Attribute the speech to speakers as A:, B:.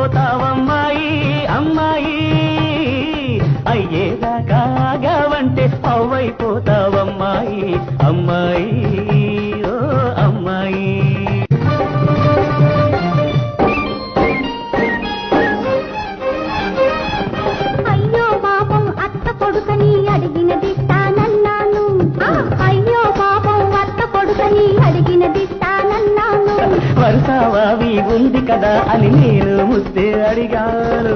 A: పోతావమ్మాయి అమ్మాయి అయ్యేదాకాగావంటే అవ్వైపోతావమ్మాయి అమ్మాయి ఓ అమ్మాయి
B: అయ్యో పాపం అత్త కొడుకని అడిగినదిస్తానన్నాను అయ్యో పాపం అత్త కొడుకని అడిగినదిస్తానన్నాను
A: వరుసవావి ఉంది కదా అని నేను ముద్దే అడిగాను